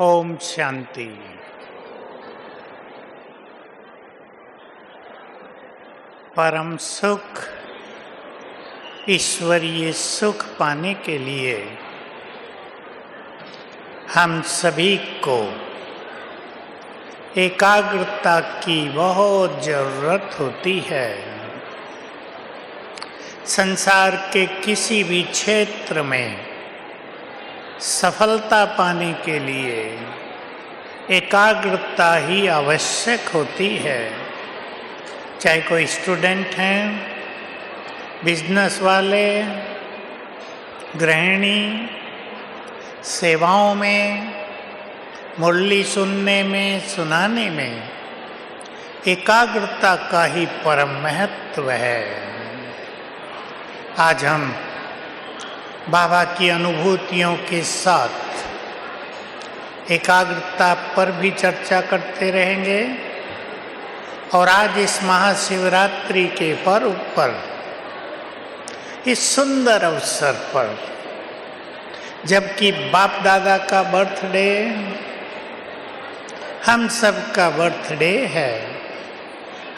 ओम शांति। परम सुख, ईश्वरीय सुख पाने के लिए हम सभी को एकाग्रता की बहुत जरूरत होती है। संसार के किसी भी क्षेत्र में सफलता पाने के लिए एकाग्रता ही आवश्यक होती है। चाहे कोई स्टूडेंट हैं, बिजनेस वाले, गृहिणी, सेवाओं में, मुरली सुनने में, सुनाने में एकाग्रता का ही परम महत्व है। आज हम बाबा की अनुभूतियों के साथ एकाग्रता पर भी चर्चा करते रहेंगे और आज इस महाशिवरात्रि के पर्व पर, इस सुंदर अवसर पर, जबकि बाप दादा का बर्थडे हम सब का बर्थडे है,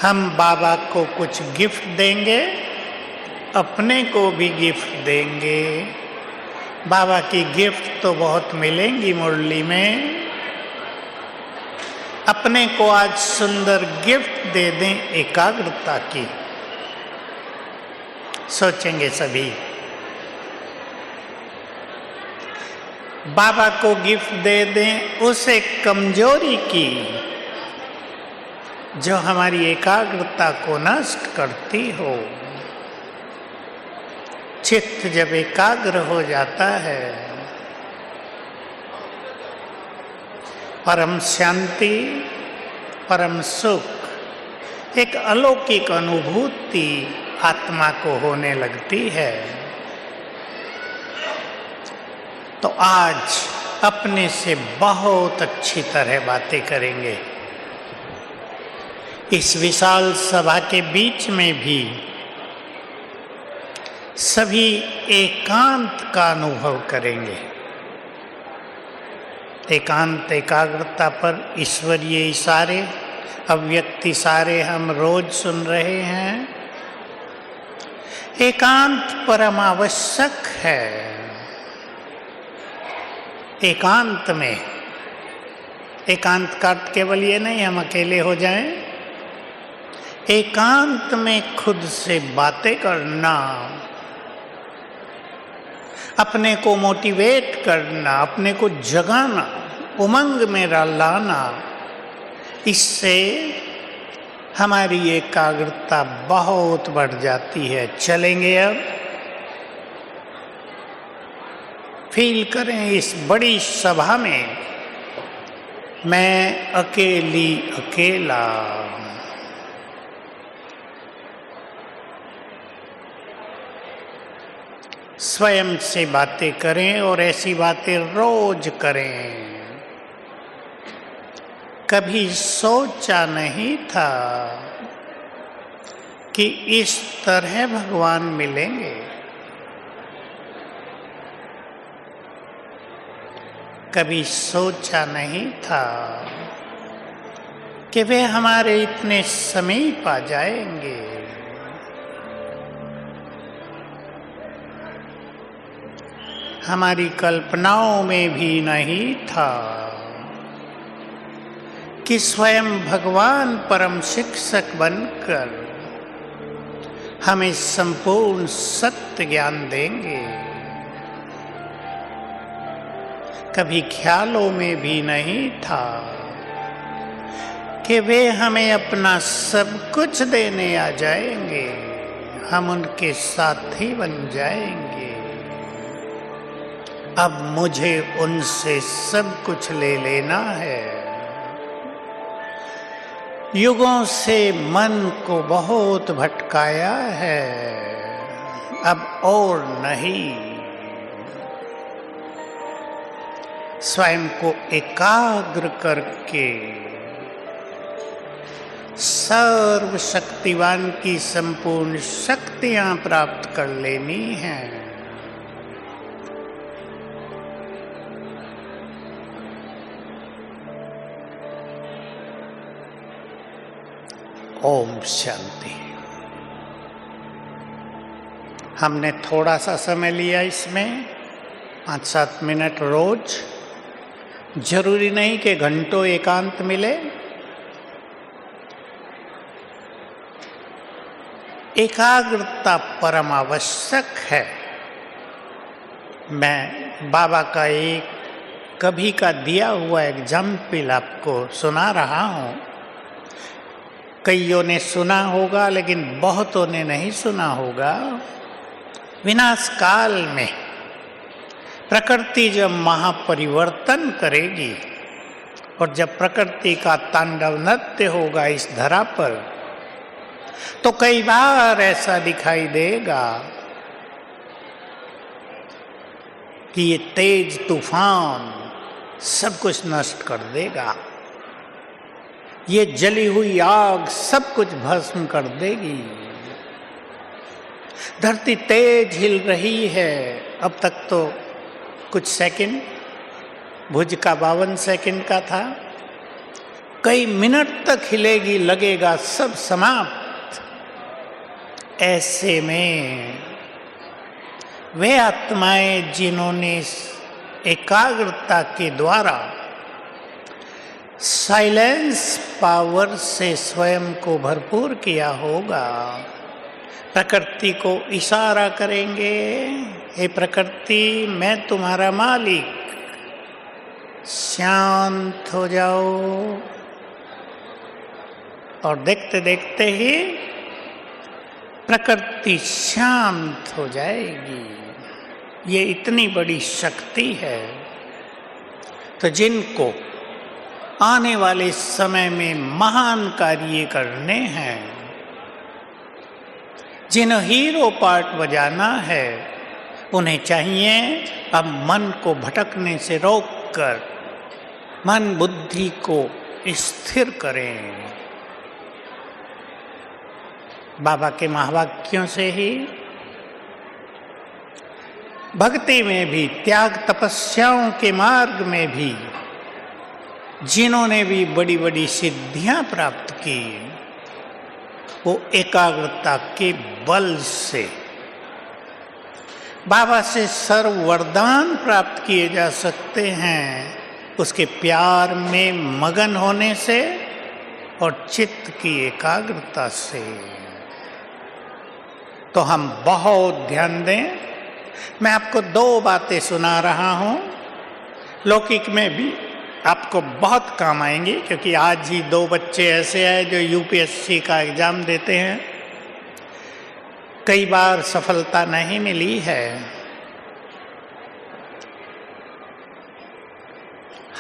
हम बाबा को कुछ गिफ्ट देंगे, अपने को भी गिफ्ट देंगे। बाबा की गिफ्ट तो बहुत मिलेंगी मुरली में, अपने को आज सुंदर गिफ्ट दे दें एकाग्रता की। सोचेंगे सभी, बाबा को गिफ्ट दे दें उस एक कमजोरी की जो हमारी एकाग्रता को नष्ट करती हो। चित्त जब एकाग्र हो जाता है, परम शांति, परम सुख, एक अलौकिक अनुभूति आत्मा को होने लगती है। तो आज अपने से बहुत अच्छी तरह बातें करेंगे। इस विशाल सभा के बीच में भी सभी एकांत का अनुभव करेंगे। एकांत, एकाग्रता पर ईश्वरीय इशारे, अव्यक्त इशारे हम रोज सुन रहे हैं। एकांत परम आवश्यक है। एकांत में, एकांत का केवल ये नहीं हम अकेले हो जाएं, एकांत में खुद से बातें करना, अपने को मोटिवेट करना, अपने को जगाना, उमंग में लाना, इससे हमारी एकाग्रता बहुत बढ़ जाती है। चलेंगे अब, फील करें इस बड़ी सभा में मैं अकेली अकेला। स्वयं से बातें करें और ऐसी बातें रोज करें। कभी सोचा नहीं था कि इस तरह भगवान मिलेंगे। कभी सोचा नहीं था कि वे हमारे इतने समीप आ जाएंगे। हमारी कल्पनाओं में भी नहीं था कि स्वयं भगवान परम शिक्षक बनकर हमें संपूर्ण सत्य ज्ञान देंगे। कभी ख्यालों में भी नहीं था कि वे हमें अपना सब कुछ देने आ जाएंगे, हम उनके साथी बन जाएंगे। अब मुझे उनसे सब कुछ ले लेना है। युगों से मन को बहुत भटकाया है, अब और नहीं। स्वयं को एकाग्र करके सर्वशक्तिवान की संपूर्ण शक्तियां प्राप्त कर लेनी हैं। ओम शांति। हमने थोड़ा सा समय लिया इसमें, 5-7 मिनट रोज। जरूरी नहीं कि घंटों एकांत मिले। एकाग्रता परम आवश्यक है। मैं बाबा का एक कभी का दिया हुआ एग्जाम्पल आपको सुना रहा हूँ। कईयों ने सुना होगा लेकिन बहुतों ने नहीं सुना होगा। विनाश काल में प्रकृति जब महापरिवर्तन करेगी और जब प्रकृति का तांडव नृत्य होगा इस धरा पर, तो कई बार ऐसा दिखाई देगा कि ये तेज तूफान सब कुछ नष्ट कर देगा। ये जली हुई आग सब कुछ भस्म कर देगी। धरती तेज हिल रही है। अब तक तो कुछ सेकंड, भुज का 52 सेकंड का था, कई मिनट तक हिलेगी, लगेगा सब समाप्त। ऐसे में वे आत्माएं जिन्होंने एकाग्रता के द्वारा साइलेंस पावर से स्वयं को भरपूर किया होगा, प्रकृति को इशारा करेंगे, हे प्रकृति मैं तुम्हारा मालिक, शांत हो जाओ। और देखते देखते ही प्रकृति शांत हो जाएगी। ये इतनी बड़ी शक्ति है। तो जिनको आने वाले समय में महान कार्य करने हैं, जिन्हें हीरो पार्ट बजाना है, उन्हें चाहिए अब मन को भटकने से रोककर मन बुद्धि को स्थिर करें। बाबा के महावाक्यों से ही भक्ति में भी, त्याग तपस्याओं के मार्ग में भी जिन्होंने भी बड़ी बड़ी सिद्धियां प्राप्त की, वो एकाग्रता के बल से बाबा से सर्व वरदान प्राप्त किए जा सकते हैं, उसके प्यार में मगन होने से और चित्त की एकाग्रता से। तो हम बहुत ध्यान दें। मैं आपको 2 बातें सुना रहा हूं, लौकिक में भी आपको बहुत काम आएंगी, क्योंकि आज ही 2 बच्चे ऐसे आए जो यूपीएससी का एग्जाम देते हैं। कई बार सफलता नहीं मिली है।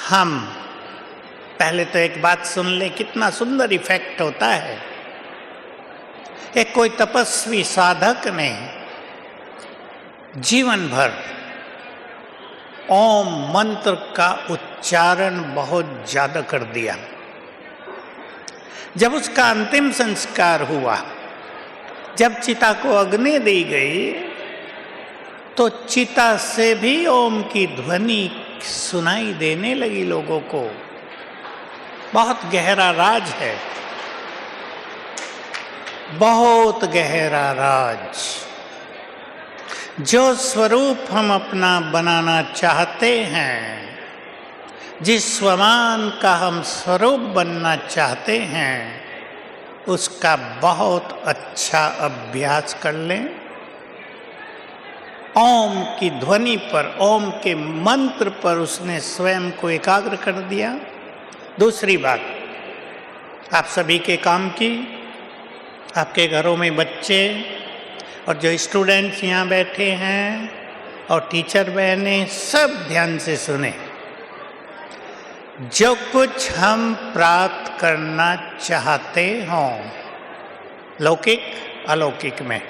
हम पहले तो एक बात सुन लें, कितना सुंदर इफेक्ट होता है। एक कोई तपस्वी साधक ने जीवन भर ओम मंत्र का उच्चारण बहुत ज्यादा कर दिया। जब उसका अंतिम संस्कार हुआ, जब चिता को अग्नि दी गई, तो चिता से भी ओम की ध्वनि सुनाई देने लगी लोगों को। बहुत गहरा राज है, बहुत गहरा राज। जो स्वरूप हम अपना बनाना चाहते हैं, जिस स्वमान का हम स्वरूप बनना चाहते हैं, उसका बहुत अच्छा अभ्यास कर लें। ओम की ध्वनि पर, ओम के मंत्र पर उसने स्वयं को एकाग्र कर दिया। दूसरी बात, आप सभी के काम की, आपके घरों में बच्चे और जो स्टूडेंट्स यहाँ बैठे हैं और टीचर बहनें, सब ध्यान से सुने। जो कुछ हम प्राप्त करना चाहते हों, लौकिक अलौकिक में,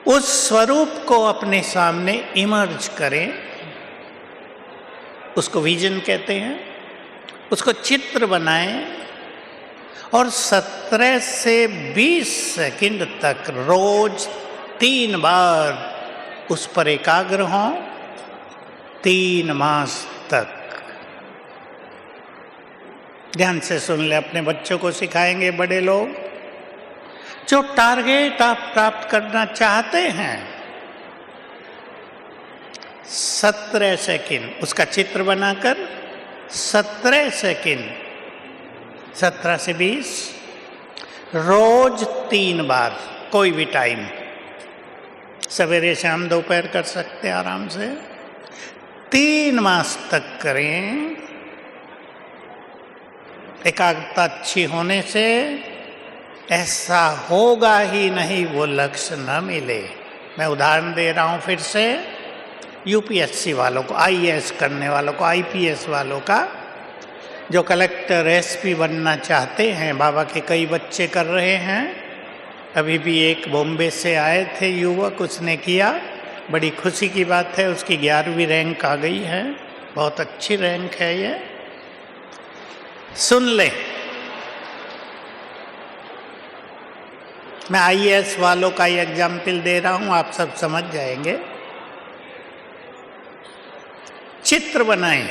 उस स्वरूप को अपने सामने इमर्ज करें। उसको विजन कहते हैं। उसको चित्र बनाएं और 17 से 20 सेकंड तक रोज 3 बार उस पर एकाग्र हों, 3 मास तक। ध्यान से सुन ले, अपने बच्चों को सिखाएंगे बड़े लोग। जो टारगेट आप प्राप्त करना चाहते हैं, 17 सेकंड उसका चित्र बनाकर 17 सेकंड, 17 से 20, रोज 3 बार, कोई भी टाइम, सवेरे शाम दोपहर कर सकते हैं आराम से। 3 मास तक करें। एकाग्रता अच्छी होने से ऐसा होगा ही नहीं वो लक्ष्य न मिले। मैं उदाहरण दे रहा हूं फिर से, यूपीएससी वालों को, आईएएस करने वालों को, आईपीएस वालों का, जो कलेक्टर एसपी बनना चाहते हैं। बाबा के कई बच्चे कर रहे हैं। अभी भी एक बॉम्बे से आए थे युवक, उसने किया, बड़ी खुशी की बात है। उसकी 11वीं रैंक आ गई है, बहुत अच्छी रैंक है ये। सुन ले, मैं आईएएस वालों का ही एग्जाम्पल दे रहा हूं, आप सब समझ जाएंगे। चित्र बनाएं।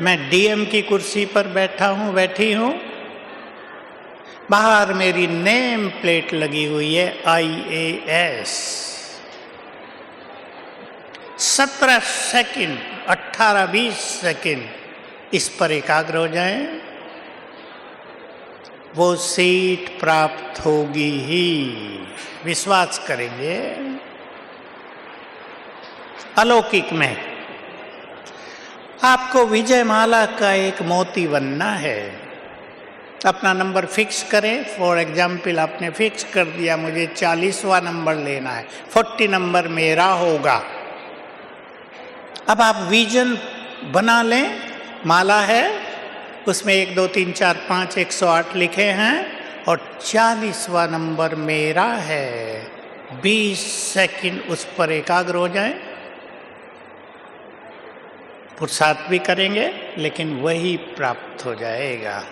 मैं डीएम की कुर्सी पर बैठा हूं, बैठी हूं, बाहर मेरी नेम प्लेट लगी हुई है आईएएस। 17 सेकंड, 18-20 सेकंड इस पर एकाग्र हो जाएं, वो सीट प्राप्त होगी ही, विश्वास करेंगे। अलौकिक में आपको विजय माला का एक मोती बनना है। अपना नंबर फिक्स करें। फॉर एग्जाम्पल आपने फिक्स कर दिया मुझे 40वां नंबर लेना है, 40 नंबर मेरा होगा। अब आप विजन बना लें। माला है, उसमें 1 2 3 4 5 108 लिखे हैं और 40वां नंबर मेरा है। 20 सेकंड उस पर एकाग्र हो जाएं। पुरुषार्थ भी करेंगे लेकिन वही प्राप्त हो जाएगा।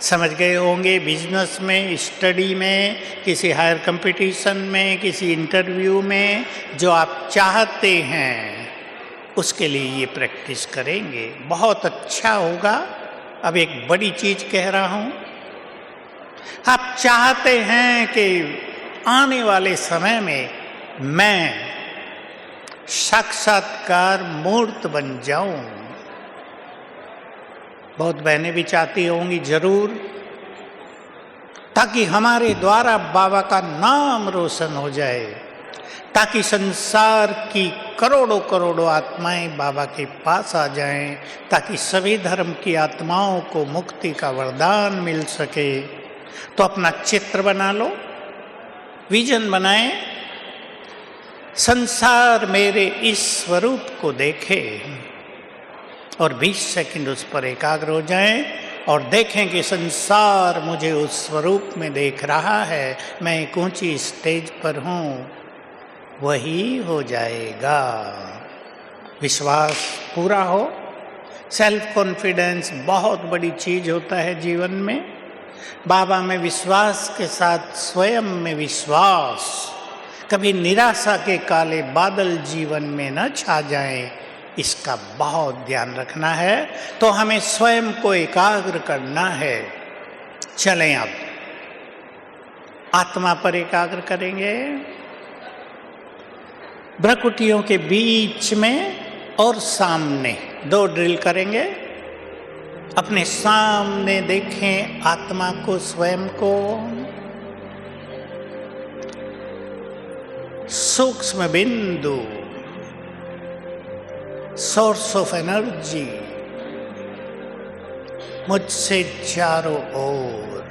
समझ गए होंगे, बिजनेस में, स्टडी में, किसी हायर कंपटीशन में, किसी इंटरव्यू में जो आप चाहते हैं उसके लिए ये प्रैक्टिस करेंगे, बहुत अच्छा होगा। अब एक बड़ी चीज कह रहा हूं, आप चाहते हैं कि आने वाले समय में मैं साक्षात्कार मूर्त बन जाऊं। बहुत बहनें भी चाहती होंगी जरूर, ताकि हमारे द्वारा बाबा का नाम रोशन हो जाए, ताकि संसार की करोड़ों करोड़ों आत्माएं बाबा के पास आ जाएं, ताकि सभी धर्म की आत्माओं को मुक्ति का वरदान मिल सके। तो अपना चित्र बना लो, विजन बनाएं, संसार मेरे इस स्वरूप को देखे और 20 सेकंड उस पर एकाग्र हो जाएं और देखें कि संसार मुझे उस स्वरूप में देख रहा है। मैं एक ऊंची स्टेज पर हूं, वही हो जाएगा। विश्वास पूरा हो। सेल्फ कॉन्फिडेंस बहुत बड़ी चीज होता है जीवन में। बाबा में विश्वास के साथ स्वयं में विश्वास। कभी निराशा के काले बादल जीवन में न छा जाएं, इसका बहुत ध्यान रखना है। तो हमें स्वयं को एकाग्र करना है। चलें अब आत्मा पर एकाग्र करेंगे। भ्रकुटियों के बीच में और सामने 2 ड्रिल करेंगे। अपने सामने देखें आत्मा को, स्वयं को। सूक्ष्म बिंदु, सोर्स ऑफ एनर्जी मुझसे चारों ओर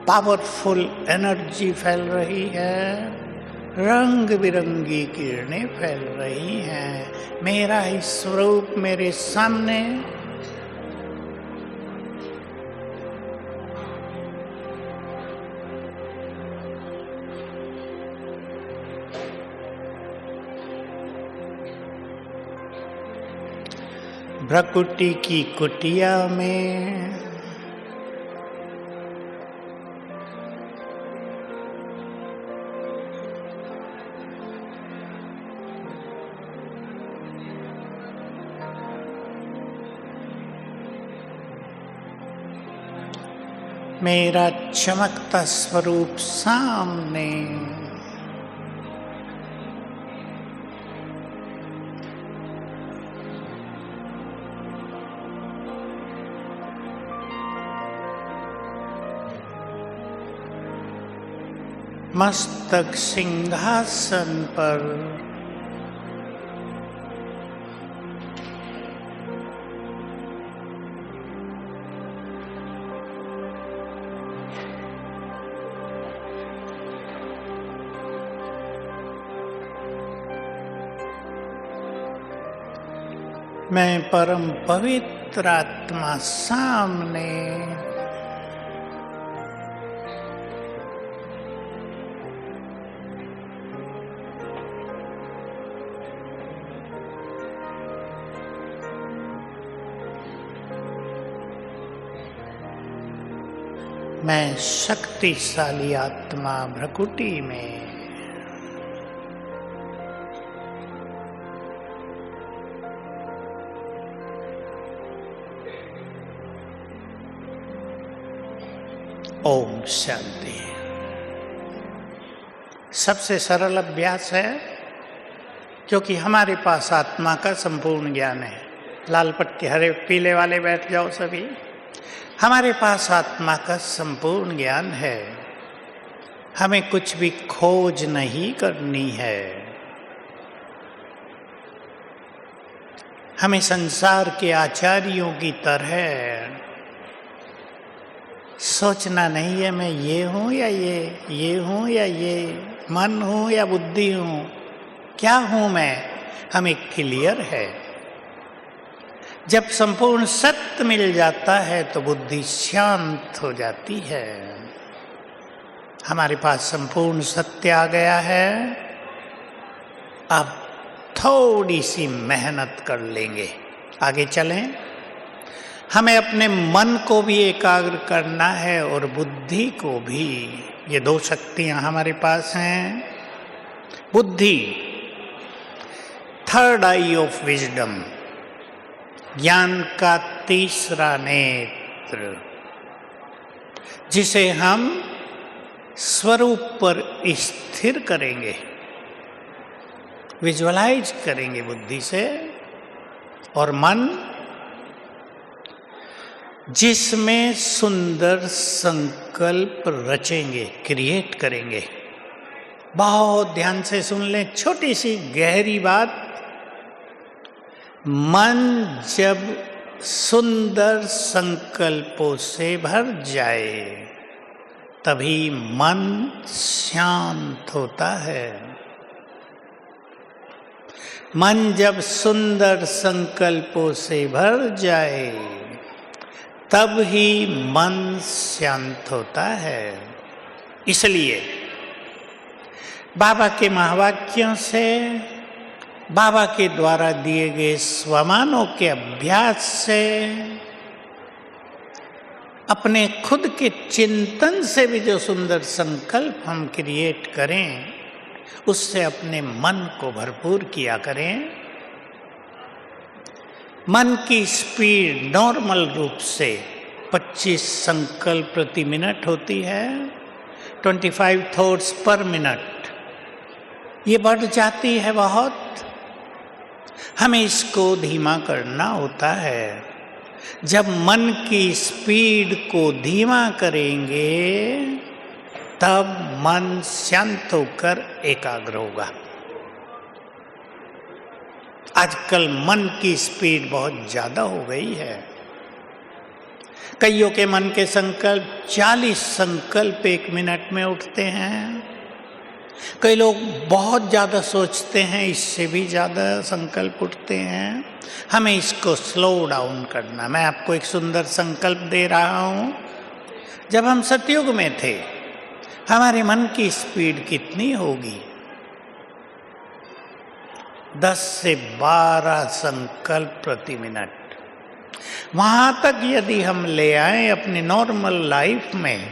पावरफुल एनर्जी फैल रही है, रंग बिरंगी किरणें फैल रही हैं। मेरा ही स्वरूप मेरे सामने। भ्रकुटी की कुटिया में मेरा चमकता स्वरूप सामने। मस्तक सिंहासन पर, मैं परम पवित्र आत्मा सामने। मैं शक्तिशाली आत्मा भ्रकुटी में। ओम शांति। सबसे सरल अभ्यास है, क्योंकि हमारे पास आत्मा का संपूर्ण ज्ञान है। लाल पट्टी हरे पीले वाले बैठ जाओ सभी। हमारे पास आत्मा का संपूर्ण ज्ञान है। हमें कुछ भी खोज नहीं करनी है। हमें संसार के आचार्यों की तरह सोचना नहीं है मैं ये हूँ या ये हूँ या ये, मन हूँ या बुद्धि हूँ, क्या हूँ मैं। हमें क्लियर है। जब संपूर्ण सत्य मिल जाता है तो बुद्धि शांत हो जाती है। हमारे पास संपूर्ण सत्य आ गया है। अब थोड़ी सी मेहनत कर लेंगे, आगे चलें। हमें अपने मन को भी एकाग्र करना है और बुद्धि को भी। ये दो शक्तियां हमारे पास हैं। बुद्धि, थर्ड आई ऑफ विजडम, ज्ञान का तीसरा नेत्र, जिसे हम स्वरूप पर स्थिर करेंगे, विजुअलाइज करेंगे बुद्धि से। और मन, जिसमें सुंदर संकल्प रचेंगे, क्रिएट करेंगे। बहुत ध्यान से सुन लें, छोटी सी गहरी बात। मन जब सुंदर संकल्पों से भर जाए तभी मन शांत होता है। मन जब सुंदर संकल्पों से भर जाए तब ही मन शांत होता है। इसलिए बाबा के महावाक्यों से, बाबा के द्वारा दिए गए स्वमानों के अभ्यास से, अपने खुद के चिंतन से भी जो सुंदर संकल्प हम क्रिएट करें, उससे अपने मन को भरपूर किया करें। मन की स्पीड नॉर्मल रूप से 25 संकल्प प्रति मिनट होती है, 25 थॉट्स पर मिनट। ये बढ़ जाती है बहुत। हमें इसको धीमा करना होता है। जब मन की स्पीड को धीमा करेंगे तब मन शांत होकर एकाग्र होगा। आजकल मन की स्पीड बहुत ज्यादा हो गई है। कईयों के मन के संकल्प 40 संकल्प 1 मिनट में उठते हैं। कई लोग बहुत ज़्यादा सोचते हैं, इससे भी ज़्यादा संकल्प उठते हैं। हमें इसको स्लो डाउन करना। मैं आपको एक सुंदर संकल्प दे रहा हूँ। जब हम सतयुग में थे, हमारे मन की स्पीड कितनी होगी? 10 से 12 संकल्प प्रति मिनट। वहाँ तक यदि हम ले आए अपनी नॉर्मल लाइफ में,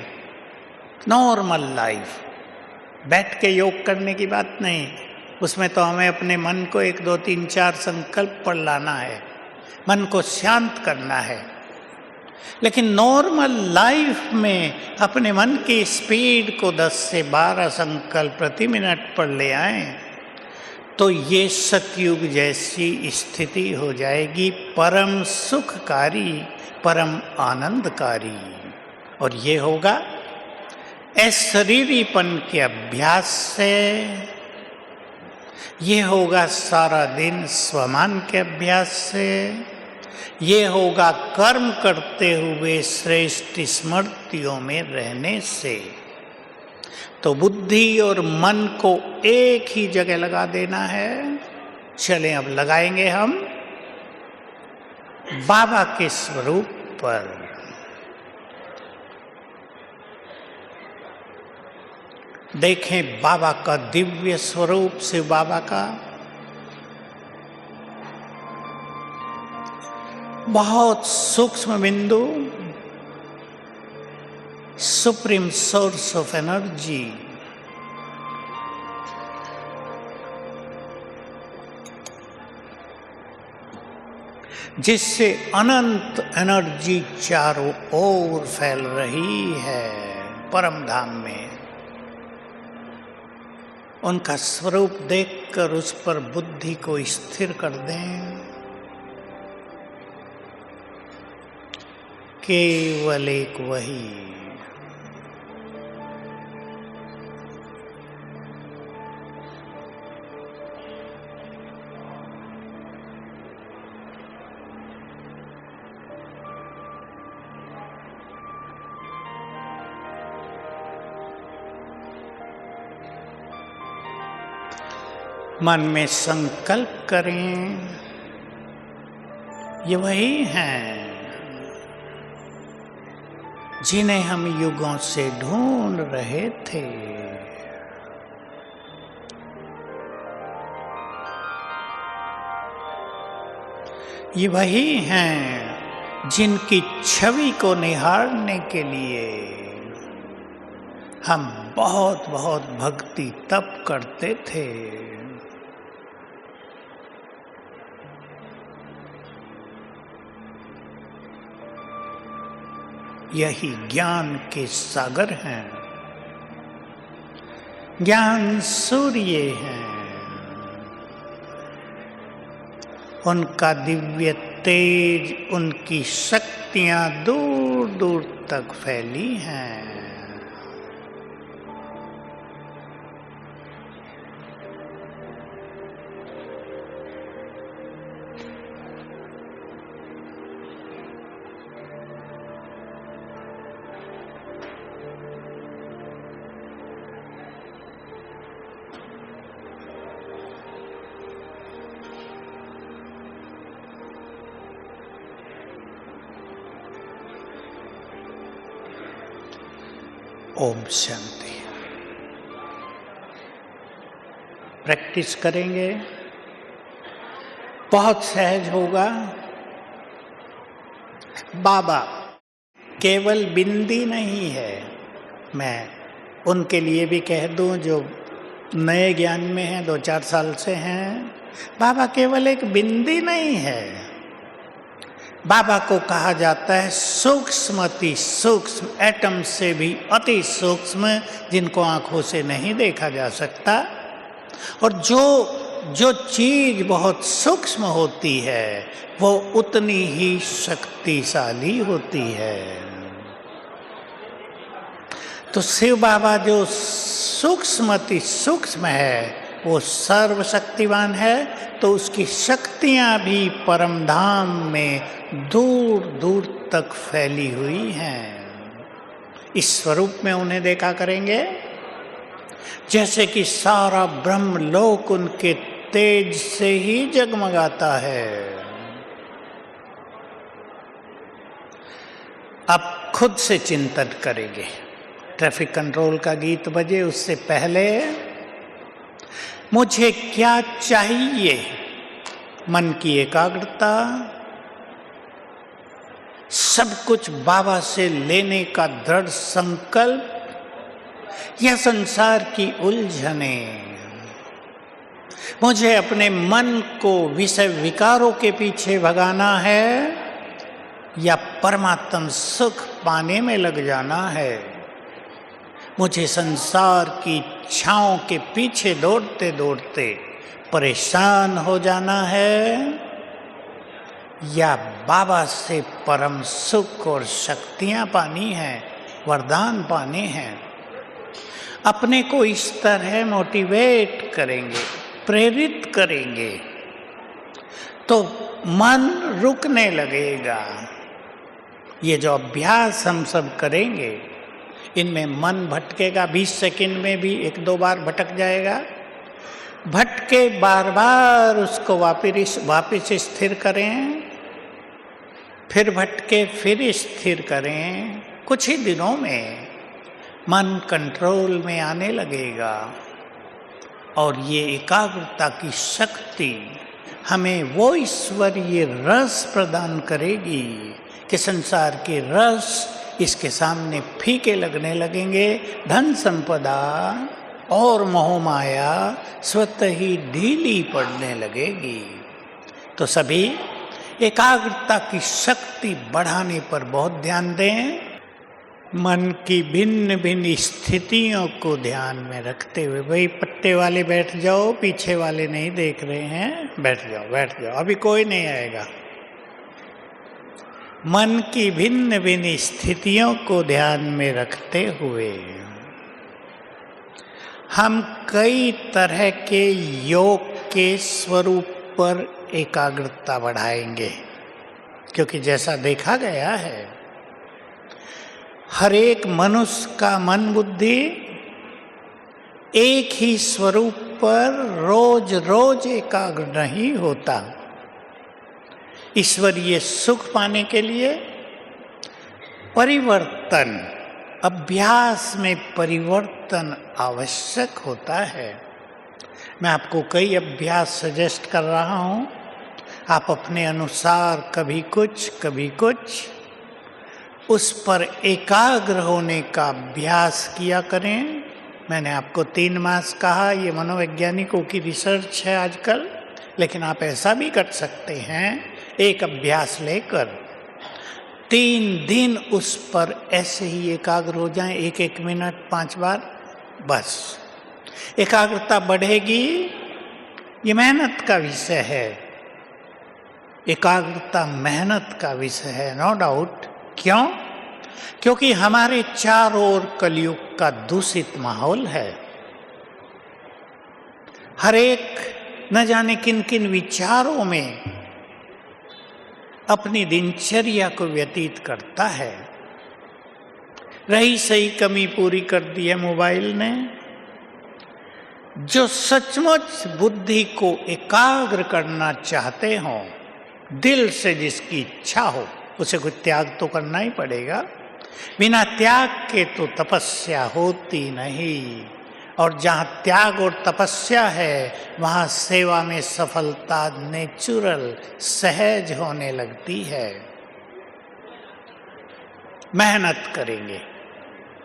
नॉर्मल लाइफ, बैठ के योग करने की बात नहीं, उसमें तो हमें अपने मन को 1, 2, 3, 4 संकल्प पर लाना है, मन को शांत करना है। लेकिन नॉर्मल लाइफ में अपने मन की स्पीड को 10 से 12 संकल्प प्रति मिनट पर ले आए तो ये सतयुग जैसी स्थिति हो जाएगी, परम सुखकारी, परम आनंदकारी। और ये होगा अशरीरीपन के अभ्यास से, ये होगा सारा दिन स्वमान के अभ्यास से, ये होगा कर्म करते हुए श्रेष्ठ स्मृतियों में रहने से। तो बुद्धि और मन को एक ही जगह लगा देना है। चलें अब लगाएंगे हम बाबा के स्वरूप पर। देखें बाबा का दिव्य स्वरूप, शिव बाबा का बहुत सूक्ष्म बिंदु, सुप्रीम सोर्स ऑफ एनर्जी। जिससे अनंत एनर्जी चारों ओर फैल रही है परम धाम में। उनका स्वरूप देखकर उस पर बुद्धि को स्थिर कर दें। केवल एक वही मन में संकल्प करें, ये वही हैं जिन्हें हम युगों से ढूंढ रहे थे। ये वही हैं जिनकी छवि को निहारने के लिए हम बहुत बहुत भक्ति तप करते थे। यही ज्ञान के सागर हैं, ज्ञान सूर्य हैं। उनका दिव्य तेज, उनकी शक्तियां दूर दूर तक फैली हैं। ओम शांति। प्रैक्टिस करेंगे, बहुत सहज होगा। बाबा केवल बिंदी नहीं है। मैं उनके लिए भी कह दूं जो नए ज्ञान में हैं, 2-4 साल से हैं, बाबा केवल एक बिंदी नहीं है। बाबा को कहा जाता है सूक्ष्मति सूक्ष्म, एटम से भी अति सूक्ष्म, जिनको आंखों से नहीं देखा जा सकता। और जो चीज बहुत सूक्ष्म होती है वो उतनी ही शक्तिशाली होती है। तो शिव बाबा जो सूक्ष्मति सूक्ष्म है वो सर्वशक्तिवान है, तो उसकी शक्तियां भी परम धाम में दूर दूर तक फैली हुई हैं। इस स्वरूप में उन्हें देखा करेंगे जैसे कि सारा ब्रह्मलोक उनके तेज से ही जगमगाता है। अब खुद से चिंतन करेंगे। ट्रैफिक कंट्रोल का गीत बजे उससे पहले मुझे क्या चाहिए? मन की एकाग्रता, सब कुछ बाबा से लेने का दृढ़ संकल्प या संसार की उलझने। मुझे अपने मन को विषय विकारों के पीछे भगाना है या परमात्म सुख पाने में लग जाना है, मुझे संसार की इच्छाओं के पीछे दौड़ते दौड़ते परेशान हो जाना है, या बाबा से परम सुख और शक्तियां पानी है, वरदान पाने हैं। अपने को इस तरह मोटिवेट करेंगे, प्रेरित करेंगे, तो मन रुकने लगेगा। ये जो अभ्यास हम सब करेंगे, इनमें मन भटकेगा, 20 सेकंड में भी 1-2 बार भटक जाएगा। भटके बार बार उसको वापिस स्थिर करें, फिर भटके फिर स्थिर करें। कुछ ही दिनों में मन कंट्रोल में आने लगेगा और ये एकाग्रता की शक्ति हमें वो ईश्वरीय रस प्रदान करेगी कि संसार के रस इसके सामने फीके लगने लगेंगे। धन संपदा और मोह माया स्वतः ही ढीली पड़ने लगेगी। तो सभी एकाग्रता की शक्ति बढ़ाने पर बहुत ध्यान दें। मन की भिन्न भिन्न स्थितियों को ध्यान में रखते हुए, भाई पट्टे वाले बैठ जाओ, पीछे वाले नहीं देख रहे हैं, बैठ जाओ, अभी कोई नहीं आएगा। मन की भिन्न भिन्न स्थितियों को ध्यान में रखते हुए हम कई तरह के योग के स्वरूप पर एकाग्रता बढ़ाएंगे, क्योंकि जैसा देखा गया है, हर एक मनुष्य का मन बुद्धि एक ही स्वरूप पर रोज रोज एकाग्र नहीं होता। ईश्वरीय सुख पाने के लिए परिवर्तन, अभ्यास में परिवर्तन आवश्यक होता है। मैं आपको कई अभ्यास सजेस्ट कर रहा हूँ, आप अपने अनुसार कभी कुछ उस पर एकाग्र होने का अभ्यास किया करें। मैंने आपको 3 मास कहा, ये मनोवैज्ञानिकों की रिसर्च है आजकल, लेकिन आप ऐसा भी कर सकते हैं, एक अभ्यास लेकर 3 दिन उस पर ऐसे ही एकाग्र हो जाएं, 1-1 मिनट 5 बार, बस एकाग्रता बढ़ेगी। ये मेहनत का विषय है, एकाग्रता मेहनत का विषय है, नो डाउट। क्यों? क्योंकि हमारे चारों ओर कलयुग का दूषित माहौल है। हर एक न जाने किन किन विचारों में अपनी दिनचर्या को व्यतीत करता है। रही सही कमी पूरी कर दी है मोबाइल ने। जो सचमुच बुद्धि को एकाग्र करना चाहते हो, दिल से जिसकी इच्छा हो, उसे कुछ त्याग तो करना ही पड़ेगा। बिना त्याग के तो तपस्या होती नहीं, और जहाँ त्याग और तपस्या है वहाँ सेवा में सफलता नेचुरल, सहज होने लगती है। मेहनत करेंगे।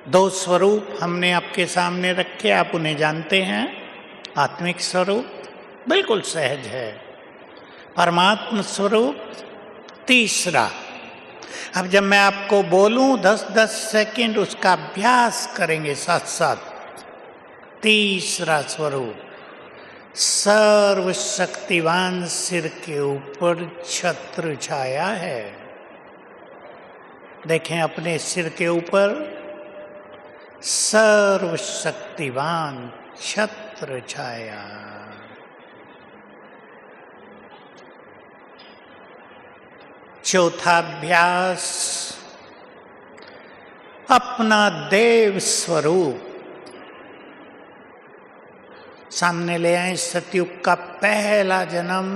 2 स्वरूप हमने आपके सामने रखे, आप उन्हें जानते हैं। आत्मिक स्वरूप बिल्कुल सहज है, परमात्म स्वरूप तीसरा। अब जब मैं आपको बोलूं 10-10 सेकंड उसका अभ्यास करेंगे साथ साथ। तीसरा स्वरूप सर्वशक्तिवान सिर के ऊपर छत्र छाया है। देखें अपने सिर के ऊपर सर्वशक्तिवान छत्र छाया। चौथा अभ्यास, अपना देव स्वरूप सामने ले आए। सतयुग का पहला जन्म,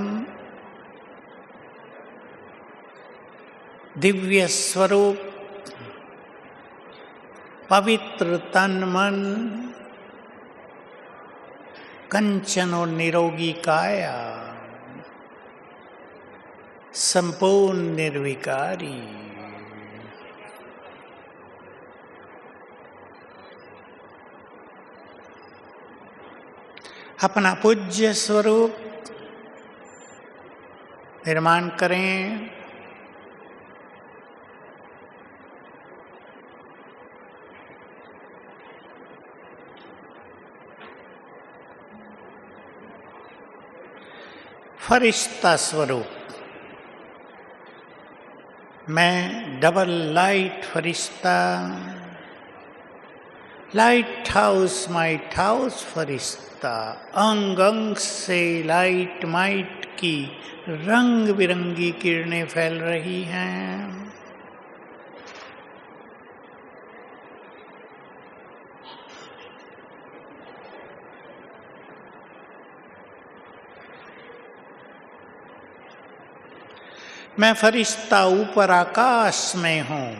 दिव्य स्वरूप, पवित्र तन मन, कंचन और निरोगी काया, संपूर्ण निर्विकारी। अपना पूज्य स्वरूप निर्माण करें। फरिश्ता स्वरूप, मैं डबल लाइट फरिश्ता, लाइट हाउस फरिश्ता, अंग अंग से लाइट माइट की रंग बिरंगी किरणें फैल रही हैं। मैं फरिश्ता ऊपर आकाश में हूं,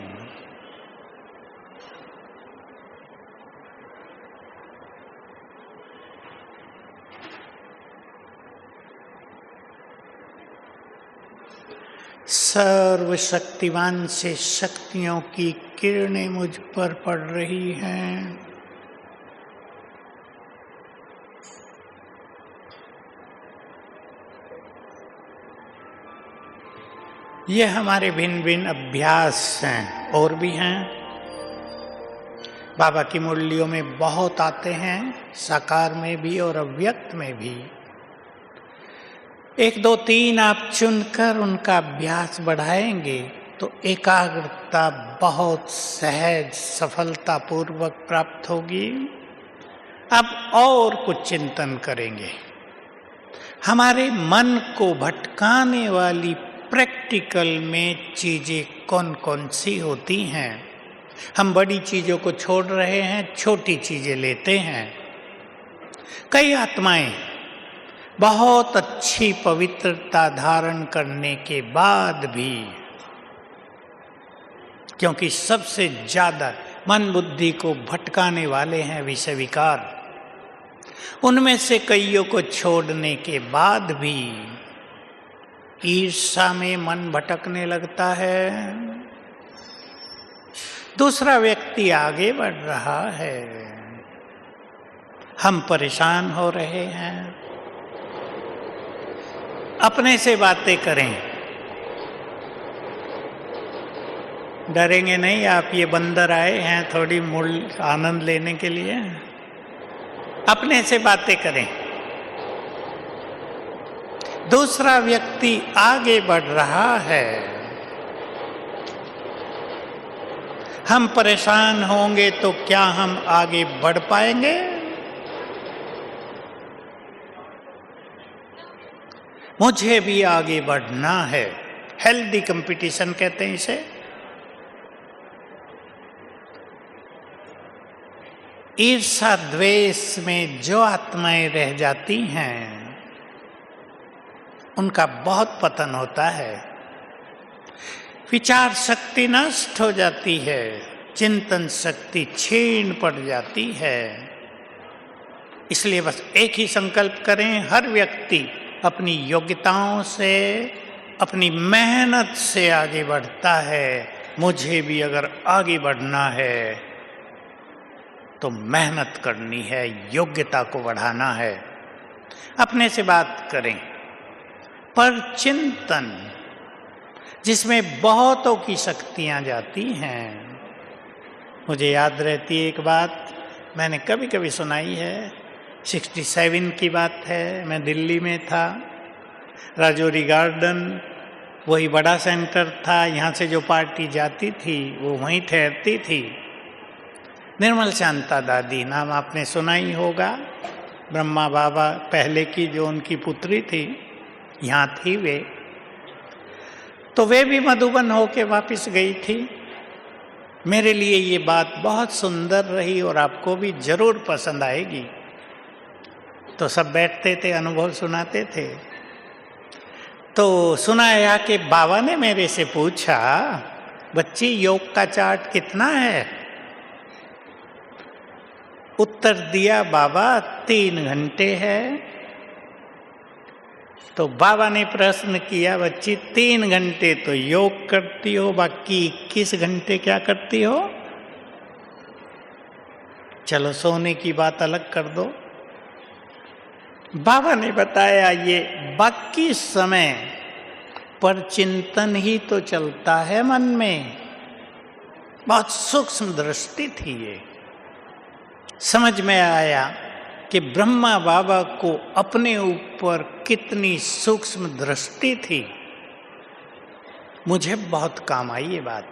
सर्वशक्तिमान से शक्तियों की किरणें मुझ पर पड़ रही हैं। ये हमारे भिन्न भिन्न अभ्यास हैं, और भी हैं। बाबा की मुरलियों में बहुत आते हैं, साकार में भी और अव्यक्त में भी। 1, 2, 3 आप चुनकर उनका अभ्यास बढ़ाएंगे तो एकाग्रता बहुत सहज सफलता पूर्वक प्राप्त होगी। अब और कुछ चिंतन करेंगे। हमारे मन को भटकाने वाली प्रैक्टिकल में चीजें कौन कौन सी होती हैं। हम बड़ी चीजों को छोड़ रहे हैं, छोटी चीजें लेते हैं। कई आत्माएं बहुत अच्छी पवित्रता धारण करने के बाद भी, क्योंकि सबसे ज्यादा मन बुद्धि को भटकाने वाले हैं विषय विकार, उनमें से कईयों को छोड़ने के बाद भी ईर्ष्या में मन भटकने लगता है। दूसरा व्यक्ति आगे बढ़ रहा है, हम परेशान हो रहे हैं। अपने से बातें करें, डरेंगे नहीं आप। ये बंदर आए हैं थोड़ी मूल आनंद लेने के लिए। अपने से बातें करें। दूसरा व्यक्ति आगे बढ़ रहा है, हम परेशान होंगे तो क्या हम आगे बढ़ पाएंगे? मुझे भी आगे बढ़ना है। हेल्दी कंपटीशन कहते हैं इसे। ईर्ष्या द्वेष में जो आत्माएं रह जाती हैं उनका बहुत पतन होता है। विचार शक्ति नष्ट हो जाती है, चिंतन शक्ति क्षीण पड़ जाती है। इसलिए बस एक ही संकल्प करें, हर व्यक्ति अपनी योग्यताओं से, अपनी मेहनत से आगे बढ़ता है। मुझे भी अगर आगे बढ़ना है तो मेहनत करनी है, योग्यता को बढ़ाना है। अपने से बात करें। पर चिंतन जिसमें बहुतों की शक्तियां जाती हैं। मुझे याद रहती है एक बात, मैंने कभी कभी सुनाई है। 67 की बात है, मैं दिल्ली में था। राजौरी गार्डन वही बड़ा सेंटर था, यहाँ से जो पार्टी जाती थी वो वहीं ठहरती थी। निर्मल शांता दादी नाम आपने सुना ही होगा। ब्रह्मा बाबा पहले की जो उनकी पुत्री थी, यहाँ थी वे। तो वे भी मधुबन होके वापस गई थी। मेरे लिए ये बात बहुत सुंदर रही और आपको भी जरूर पसंद आएगी। तो सब बैठते थे, अनुभव सुनाते थे। तो सुनाया कि बाबा ने मेरे से पूछा, बच्ची योग का चार्ट कितना है? उत्तर दिया बाबा 3 घंटे है। तो बाबा ने प्रश्न किया, बच्ची 3 घंटे तो योग करती हो, बाकी 21 घंटे क्या करती हो? चलो सोने की बात अलग कर दो। बाबा ने बताया ये बाकी समय पर चिंतन ही तो चलता है मन में। बहुत सूक्ष्म दृष्टि थी ये। समझ में आया कि ब्रह्मा बाबा को अपने ऊपर कितनी सूक्ष्म दृष्टि थी। मुझे बहुत काम आई ये बात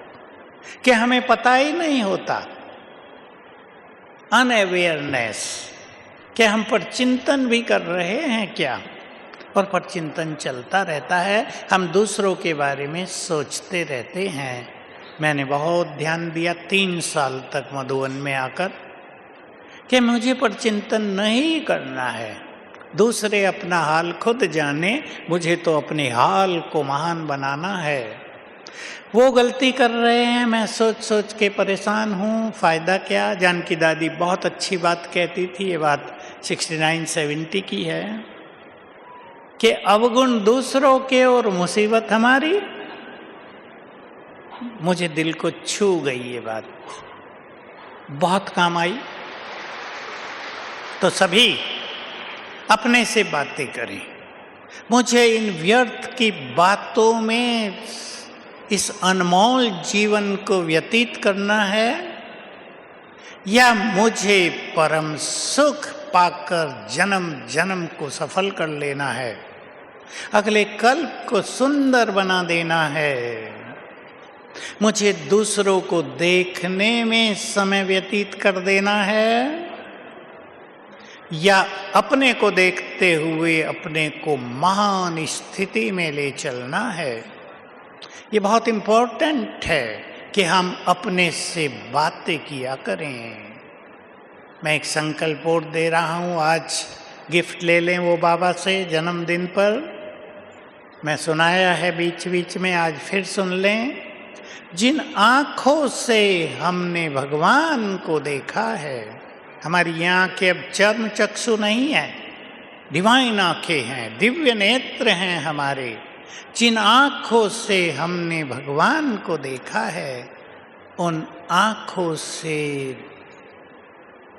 कि हमें पता ही नहीं होता, अनअवेयरनेस, कि हम पर चिंतन भी कर रहे हैं क्या, और पर चिंतन चलता रहता है। हम दूसरों के बारे में सोचते रहते हैं। मैंने बहुत ध्यान दिया 3 साल तक मधुवन में आकर कि मुझे पर चिंतन नहीं करना है। दूसरे अपना हाल खुद जाने, मुझे तो अपने हाल को महान बनाना है। वो गलती कर रहे हैं, मैं सोच सोच के परेशान हूँ, फायदा क्या। जानकी दादी बहुत अच्छी बात कहती थी, ये बात 69-70 की है कि अवगुण दूसरों के और मुसीबत हमारी। मुझे दिल को छू गई ये बात, बहुत काम आई। तो सभी अपने से बातें करें। मुझे इन व्यर्थ की बातों में इस अनमोल जीवन को व्यतीत करना है, या मुझे परम सुख पाकर जन्म जन्म को सफल कर लेना है, अगले कल्प को सुंदर बना देना है। मुझे दूसरों को देखने में समय व्यतीत कर देना है, या अपने को देखते हुए अपने को महान स्थिति में ले चलना है। ये बहुत इंपॉर्टेंट है कि हम अपने से बातें किया करें। मैं एक संकल्प और दे रहा हूँ, आज गिफ्ट ले लें वो बाबा से जन्मदिन पर। मैं सुनाया है बीच बीच में, आज फिर सुन लें। जिन आँखों से हमने भगवान को देखा है, हमारी ये आँखें अब चर्म चक्षु नहीं है, डिवाइन आँखें हैं, दिव्य नेत्र हैं हमारे। जिन आँखों से हमने भगवान को देखा है, उन आँखों से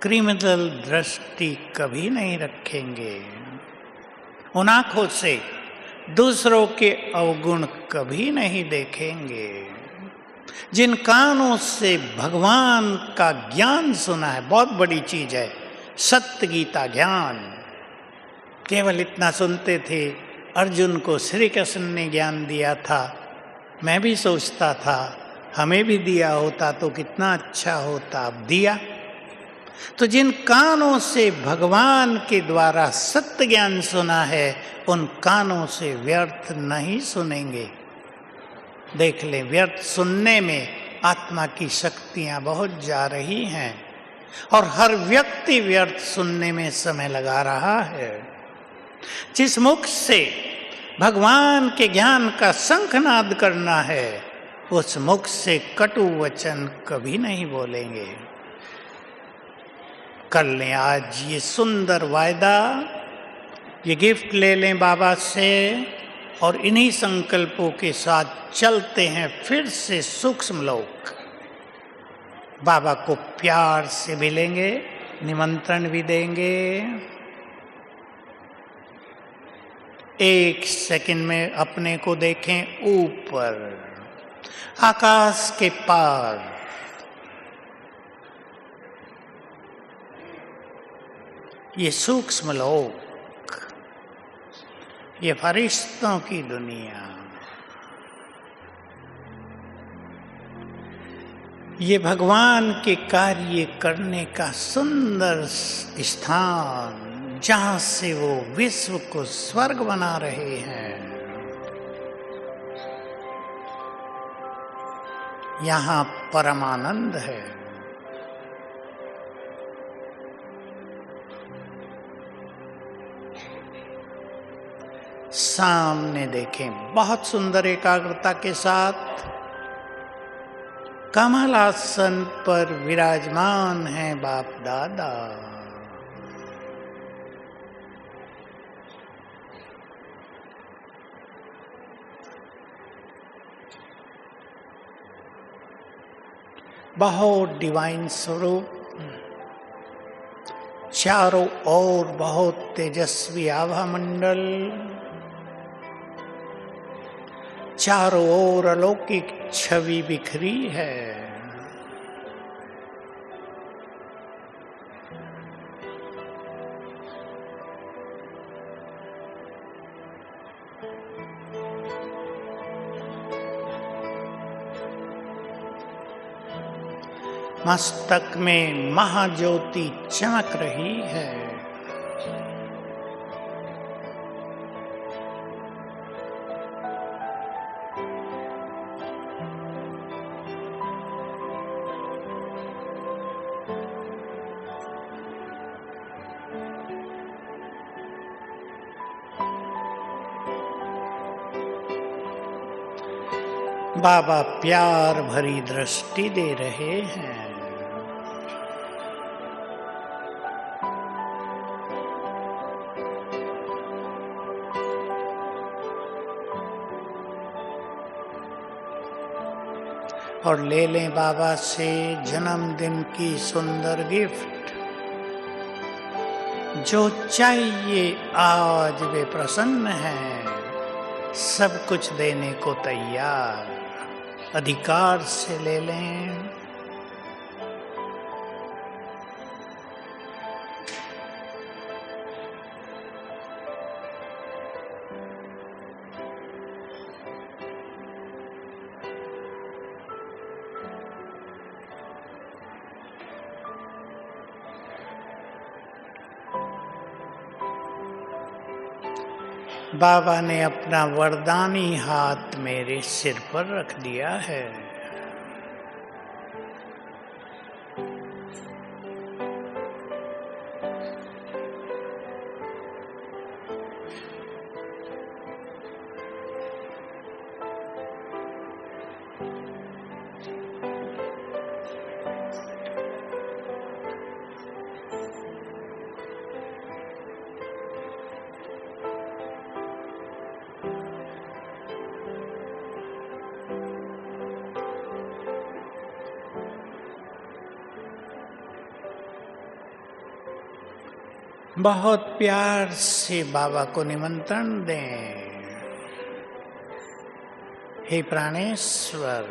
क्रिमिनल दृष्टि कभी नहीं रखेंगे। उन आँखों से दूसरों के अवगुण कभी नहीं देखेंगे। जिन कानों से भगवान का ज्ञान सुना है, बहुत बड़ी चीज है सत्य गीता ज्ञान, केवल इतना सुनते थे। अर्जुन को श्री कृष्ण ने ज्ञान दिया था, मैं भी सोचता था हमें भी दिया होता तो कितना अच्छा होता, अब दिया। तो जिन कानों से भगवान के द्वारा सत्य ज्ञान सुना है, उन कानों से व्यर्थ नहीं सुनेंगे। देख लें, व्यर्थ सुनने में आत्मा की शक्तियां बहुत जा रही हैं, और हर व्यक्ति व्यर्थ सुनने में समय लगा रहा है। जिस मुख से भगवान के ज्ञान का शंखनाद करना है, उस मुख से कटु वचन कभी नहीं बोलेंगे। कर लें आज ये सुंदर वायदा, ये गिफ्ट ले लें बाबा से, और इन्हीं संकल्पों के साथ चलते हैं फिर से सूक्ष्म लोक। बाबा को प्यार से मिलेंगे, निमंत्रण भी देंगे। 1 सेकंड में अपने को देखें ऊपर, आकाश के पार। ये सूक्ष्म लोक, ये फरिश्तों की दुनिया, ये भगवान के कार्य करने का सुंदर स्थान, जहां से वो विश्व को स्वर्ग बना रहे हैं। यहाँ परमानंद है। सामने देखें, बहुत सुंदर एकाग्रता के साथ कमल आसन पर विराजमान है बाप दादा। बहुत डिवाइन स्वरूप, चारों ओर बहुत तेजस्वी आभा मंडल, चारों ओर अलौकिक छवि बिखरी है। मस्तक में महाज्योति चमक रही है। बाबा प्यार भरी दृष्टि दे रहे हैं। और ले लें बाबा से जन्मदिन की सुंदर गिफ्ट। जो चाहिए आज वे प्रसन्न हैं, सब कुछ देने को तैयार, अधिकार से ले लें। बाबा ने अपना वरदानी हाथ मेरे सिर पर रख दिया है। बहुत प्यार से बाबा को निमंत्रण दें। हे प्राणेश्वर,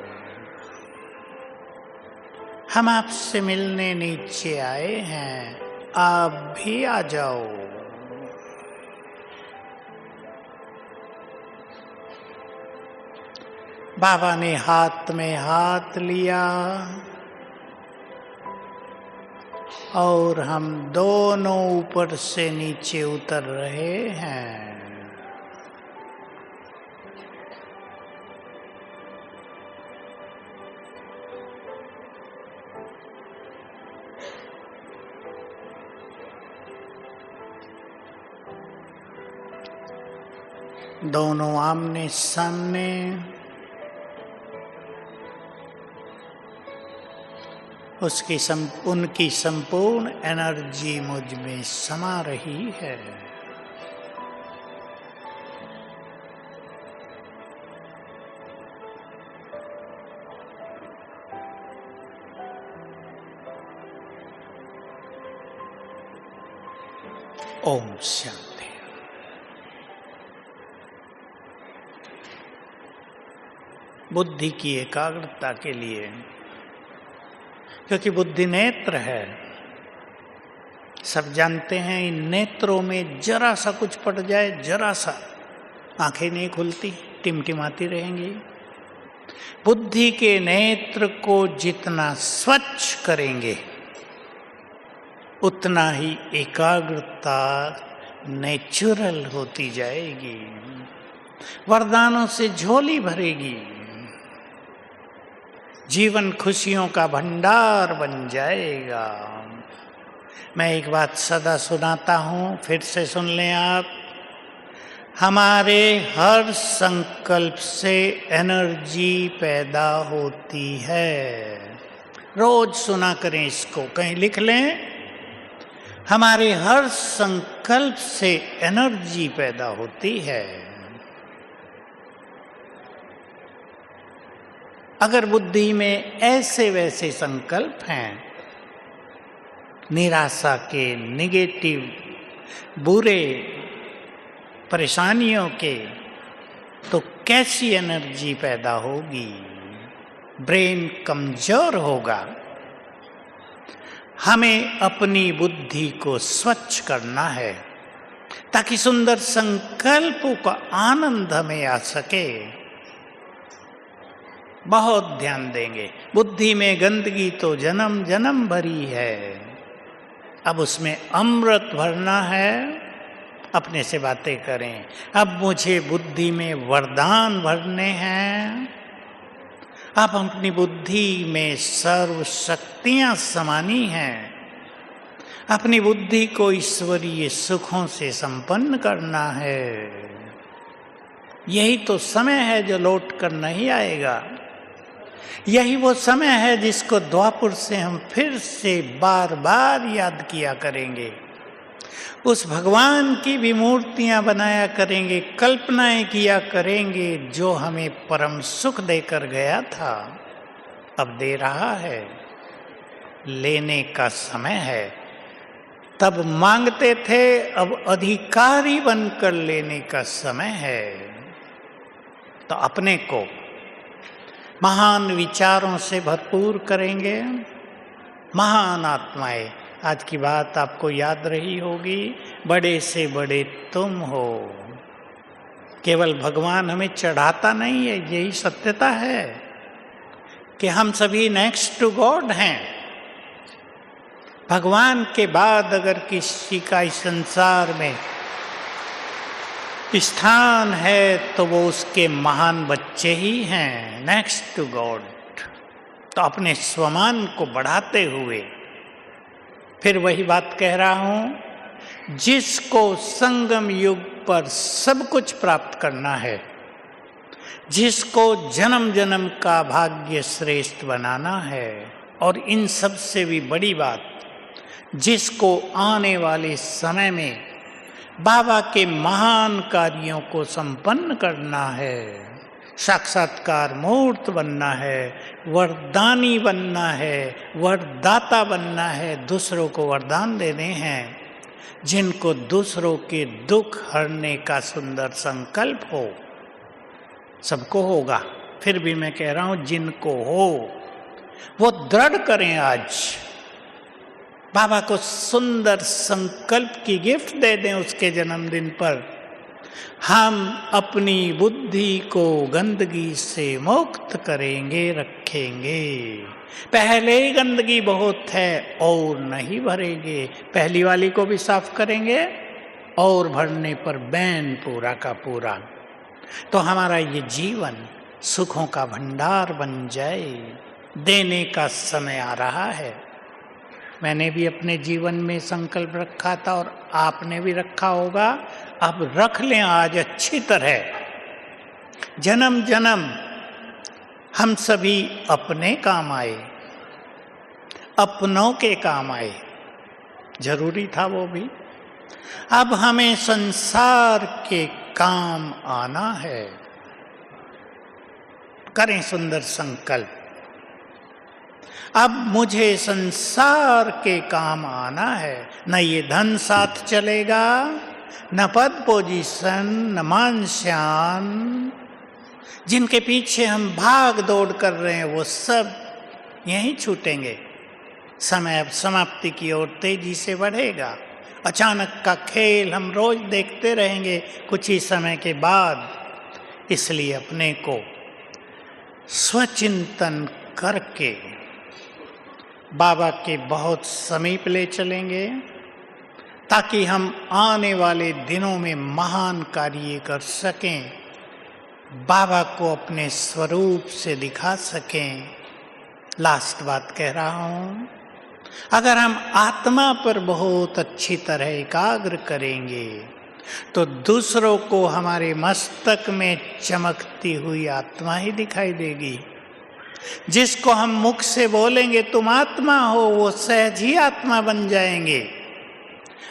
हम आपसे मिलने नीचे आए हैं, आप भी आ जाओ। बाबा ने हाथ में हाथ लिया और हम दोनों ऊपर से नीचे उतर रहे हैं। दोनों आमने सामने, उनकी संपूर्ण एनर्जी मुझ में समा रही है। ओम शांति। बुद्धि की एकाग्रता के लिए, क्योंकि बुद्धि नेत्र है, सब जानते हैं इन नेत्रों में जरा सा कुछ पड़ जाए, जरा सा आंखें नहीं खुलती, टिमटिमाती रहेंगी। बुद्धि के नेत्र को जितना स्वच्छ करेंगे उतना ही एकाग्रता नेचुरल होती जाएगी, वरदानों से झोली भरेगी, जीवन खुशियों का भंडार बन जाएगा। मैं एक बात सदा सुनाता हूँ, फिर से सुन लें आप। हमारे हर संकल्प से एनर्जी पैदा होती है। रोज सुना करें इसको, कहीं लिख लें। हमारे हर संकल्प से एनर्जी पैदा होती है। अगर बुद्धि में ऐसे वैसे संकल्प हैं, निराशा के, निगेटिव, बुरे, परेशानियों के, तो कैसी एनर्जी पैदा होगी? ब्रेन कमजोर होगा। हमें अपनी बुद्धि को स्वच्छ करना है ताकि सुंदर संकल्पों का आनंद हमें आ सके। बहुत ध्यान देंगे। बुद्धि में गंदगी तो जन्म जन्म भरी है, अब उसमें अमृत भरना है। अपने से बातें करें, अब मुझे बुद्धि में वरदान भरने हैं। अब अपनी बुद्धि में सर्व शक्तियां समानी हैं। अपनी बुद्धि को ईश्वरीय सुखों से संपन्न करना है। यही तो समय है जो लौट कर नहीं आएगा। यही वो समय है जिसको द्वापर से हम फिर से बार बार याद किया करेंगे। उस भगवान की भी मूर्तियां बनाया करेंगे, कल्पनाएं किया करेंगे, जो हमें परम सुख देकर गया था, अब दे रहा है। लेने का समय है। तब मांगते थे, अब अधिकारी बनकर लेने का समय है। तो अपने को महान विचारों से भरपूर करेंगे। महान आत्माएं, आज की बात आपको याद रही होगी, बड़े से बड़े तुम हो। केवल भगवान हमें चढ़ाता नहीं है, यही सत्यता है कि हम सभी नेक्स्ट टू गॉड हैं। भगवान के बाद अगर किसी का इस संसार में स्थान है तो वो उसके महान बच्चे ही हैं, नेक्स्ट टू गॉड। तो अपने स्वमान को बढ़ाते हुए फिर वही बात कह रहा हूं, जिसको संगम युग पर सब कुछ प्राप्त करना है, जिसको जन्म जन्म का भाग्य श्रेष्ठ बनाना है, और इन सब से भी बड़ी बात, जिसको आने वाले समय में बाबा के महान कार्यों को संपन्न करना है, साक्षात्कार मूर्त बनना है, वरदानी बनना है, वरदाता बनना है, दूसरों को वरदान देने हैं, जिनको दूसरों के दुख हरने का सुंदर संकल्प हो। सबको होगा, फिर भी मैं कह रहा हूं जिनको हो वो दृढ़ करें। आज बाबा को सुंदर संकल्प की गिफ्ट दे दें उसके जन्मदिन पर। हम अपनी बुद्धि को गंदगी से मुक्त करेंगे, रखेंगे। पहले ही गंदगी बहुत है और नहीं भरेंगे, पहली वाली को भी साफ करेंगे और भरने पर बैन पूरा का पूरा। तो हमारा ये जीवन सुखों का भंडार बन जाए। देने का समय आ रहा है। मैंने भी अपने जीवन में संकल्प रखा था और आपने भी रखा होगा। अब रख लें आज अच्छी तरह। जन्म जन्म हम सभी अपने काम आए, अपनों के काम आए, जरूरी था वो भी। अब हमें संसार के काम आना है। करें सुंदर संकल्प। अब मुझे संसार के काम आना है। न ये धन साथ चलेगा, न पद पोजीशन, न मान शान। जिनके पीछे हम भाग दौड़ कर रहे हैं वो सब यहीं छूटेंगे। समय अब समाप्ति की ओर तेजी से बढ़ेगा। अचानक का खेल हम रोज देखते रहेंगे कुछ ही समय के बाद। इसलिए अपने को स्वचिंतन करके बाबा के बहुत समीप ले चलेंगे, ताकि हम आने वाले दिनों में महान कार्य कर सकें, बाबा को अपने स्वरूप से दिखा सकें। लास्ट बात कह रहा हूं, अगर हम आत्मा पर बहुत अच्छी तरह एकाग्र करेंगे तो दूसरों को हमारे मस्तक में चमकती हुई आत्मा ही दिखाई देगी। जिसको हम मुख से बोलेंगे तुम आत्मा हो, वो सहज ही आत्मा बन जाएंगे।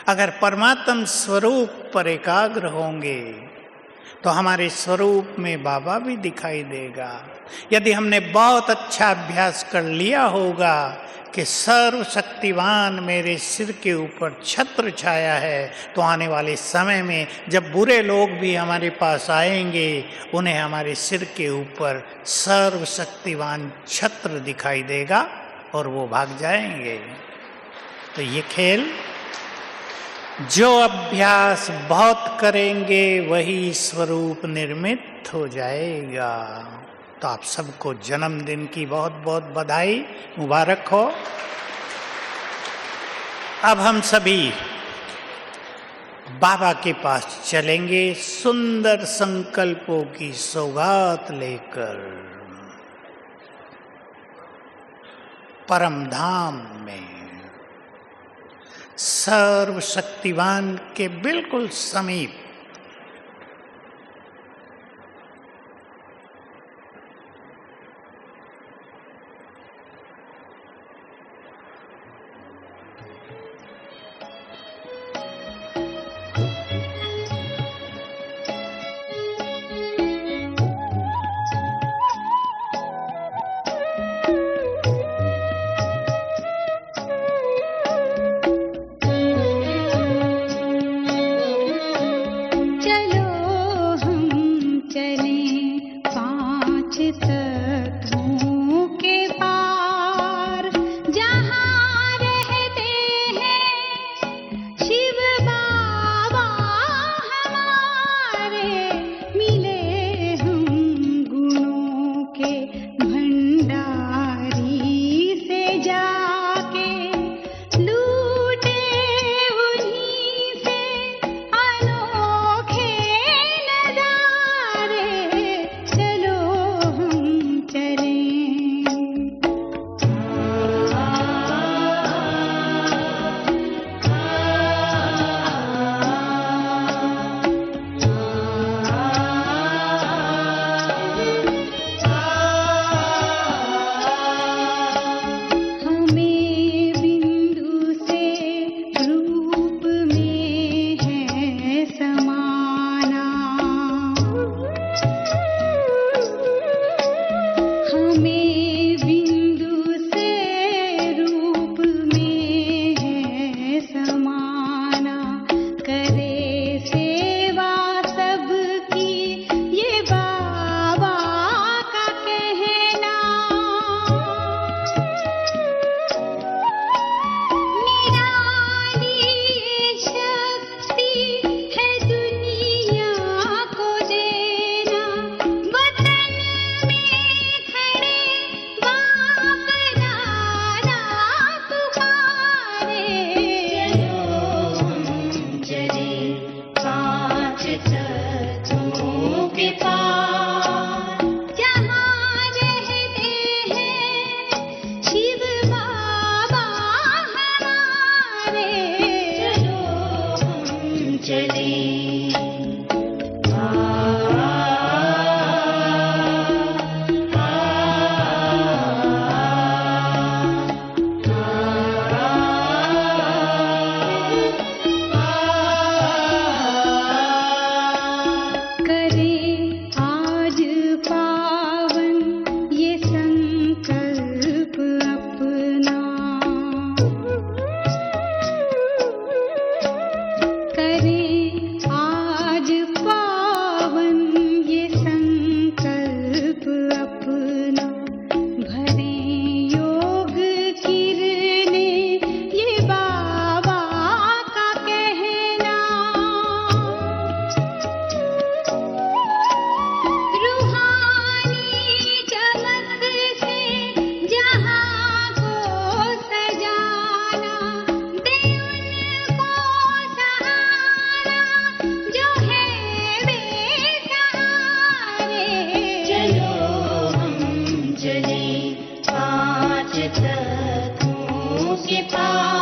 अगर परमात्म स्वरूप पर एकाग्र होंगे तो हमारे स्वरूप में बाबा भी दिखाई देगा। यदि हमने बहुत अच्छा अभ्यास कर लिया होगा कि सर्वशक्तिवान मेरे सिर के ऊपर छत्र छाया है, तो आने वाले समय में जब बुरे लोग भी हमारे पास आएंगे, उन्हें हमारे सिर के ऊपर सर्वशक्तिवान छत्र दिखाई देगा और वो भाग जाएंगे। तो ये खेल, जो अभ्यास बहुत करेंगे वही स्वरूप निर्मित हो जाएगा। तो आप सबको जन्मदिन की बहुत बहुत बधाई, मुबारक हो। अब हम सभी बाबा के पास चलेंगे सुंदर संकल्पों की सौगात लेकर परम धाम में, सर्वशक्तिवान के बिल्कुल समीप। के पास